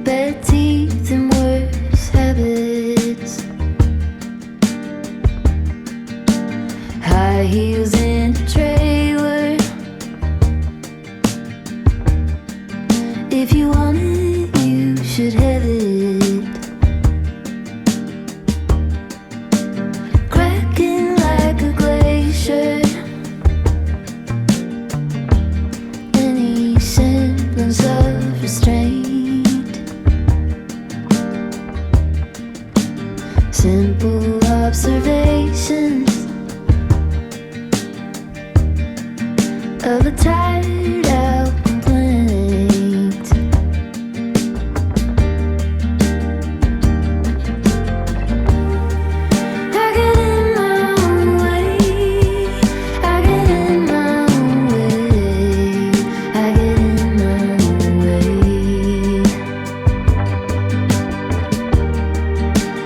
bad teeth and worse habits. High heels in a trailer. If you want it, you should have it. Cracking like a glacier. Any semblance of restraint. Simple observations of a tired out complaint. I get in my own way. I get in my own way. I get in my own way.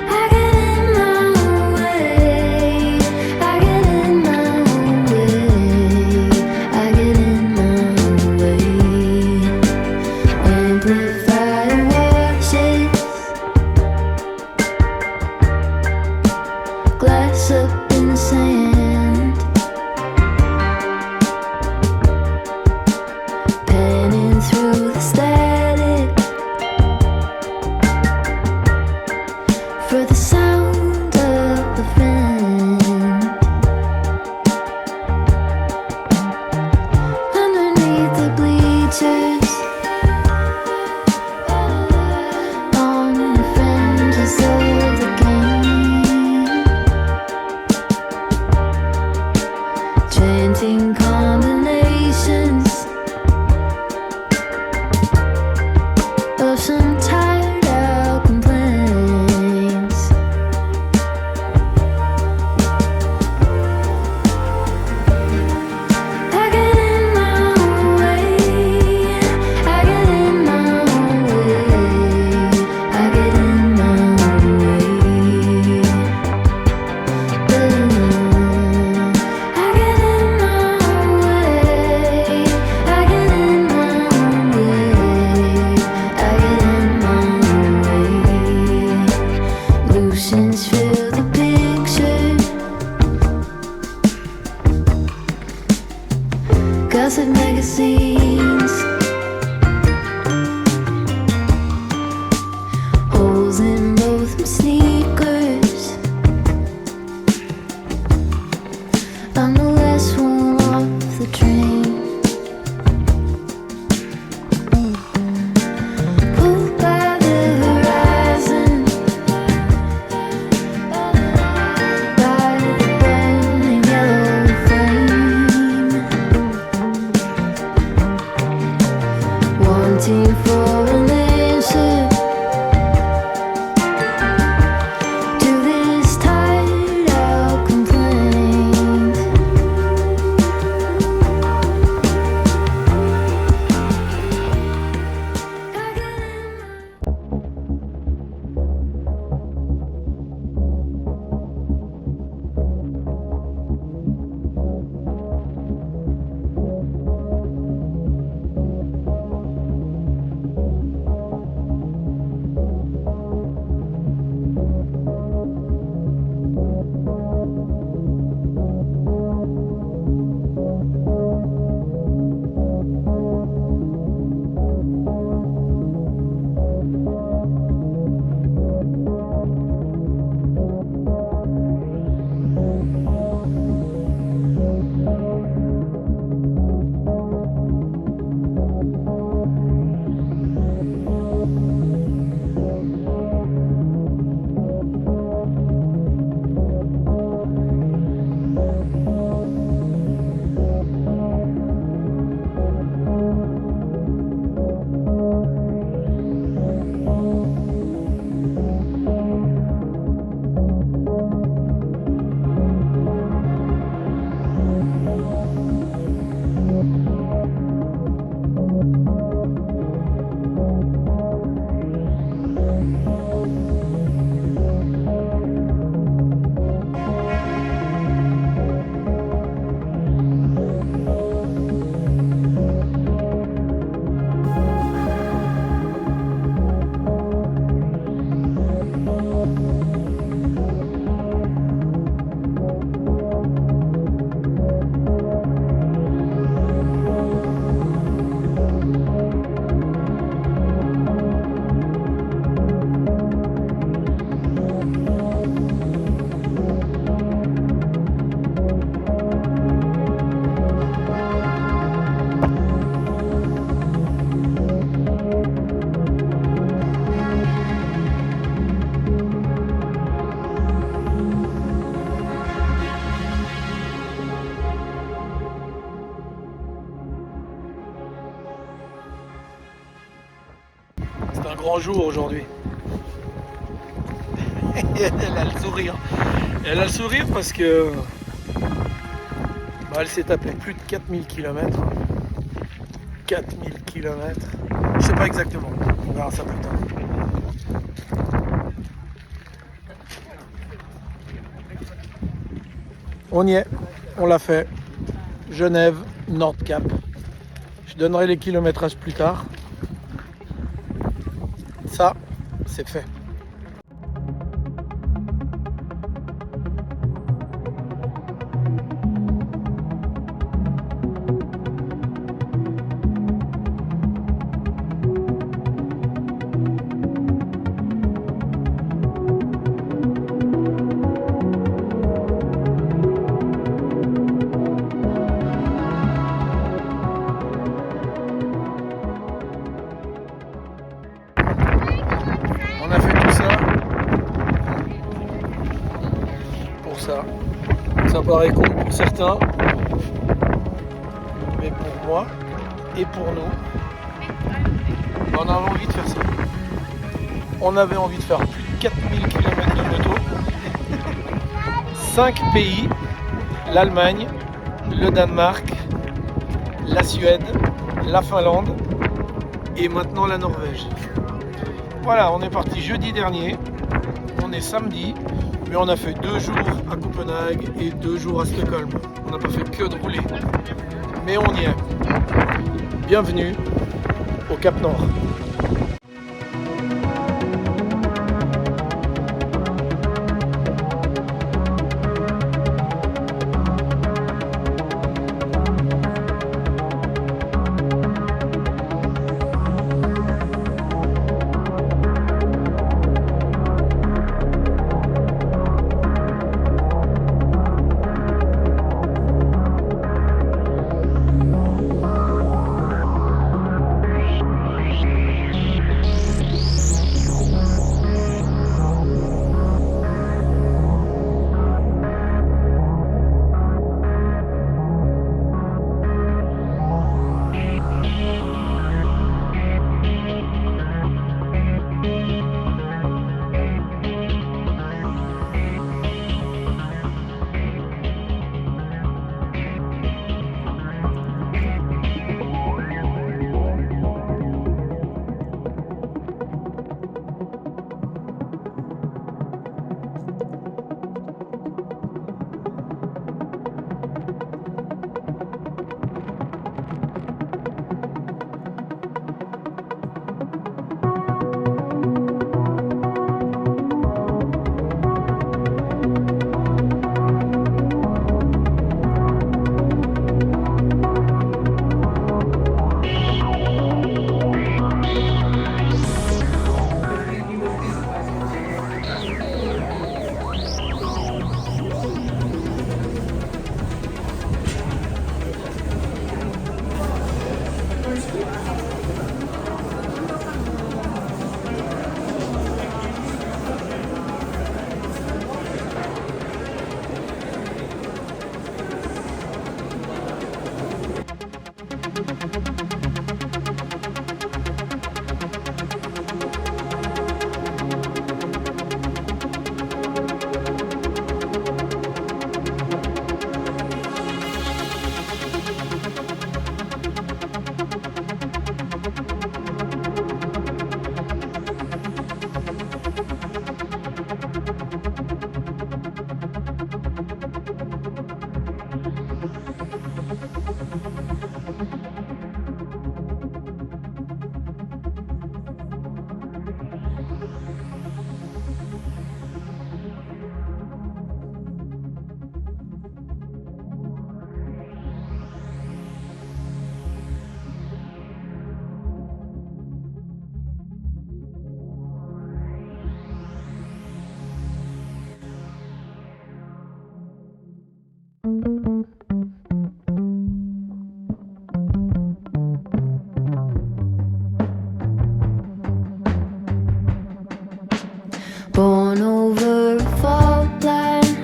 I get in my own way. I get in my own way. I get in my own way. Amplifier washes glass up in the sand. Panning through the static for the sound of the fan. Underneath the bleachers, on the fringes of the game, chanting combinations of some tired out complaints. I get in my own way. I get in my own way. I get in my own way. I get in my own way. I get in my own way. I get in my own way. Lucians fill the picture. Gossip magazines. Holes in both my sneakers. I'm the last one off the train. Pulled by the horizon, by the burning yellow flame, wanting for an answer to this tired out complaint. I get in C'est un grand jour aujourd'hui. Elle a le sourire. Elle a le sourire parce que elle s'est tapée plus de 4000 km. 4000 km. Je sais pas exactement. On verra ça plus tard. On y est. On l'a fait. Genève, NordKapp. Je donnerai les kilométrages plus tard. Ça, c'est fait. On a fait tout ça pour ça. Ça paraît con pour certains, mais pour moi et pour nous, on avait envie de faire ça. On avait envie de faire plus de 4000 km de moto, 5 pays, l'Allemagne, le Danemark, la Suède, la Finlande et maintenant la Norvège. Voilà, on est parti jeudi dernier, on est samedi, mais on a fait 2 jours à Copenhague et 2 jours à Stockholm. On n'a pas fait que de rouler, mais on y est. Bienvenue au Cap Nord. Born over a fault line,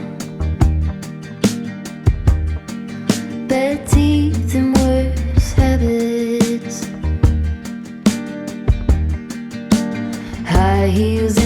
bad teeth and worse habits. high heels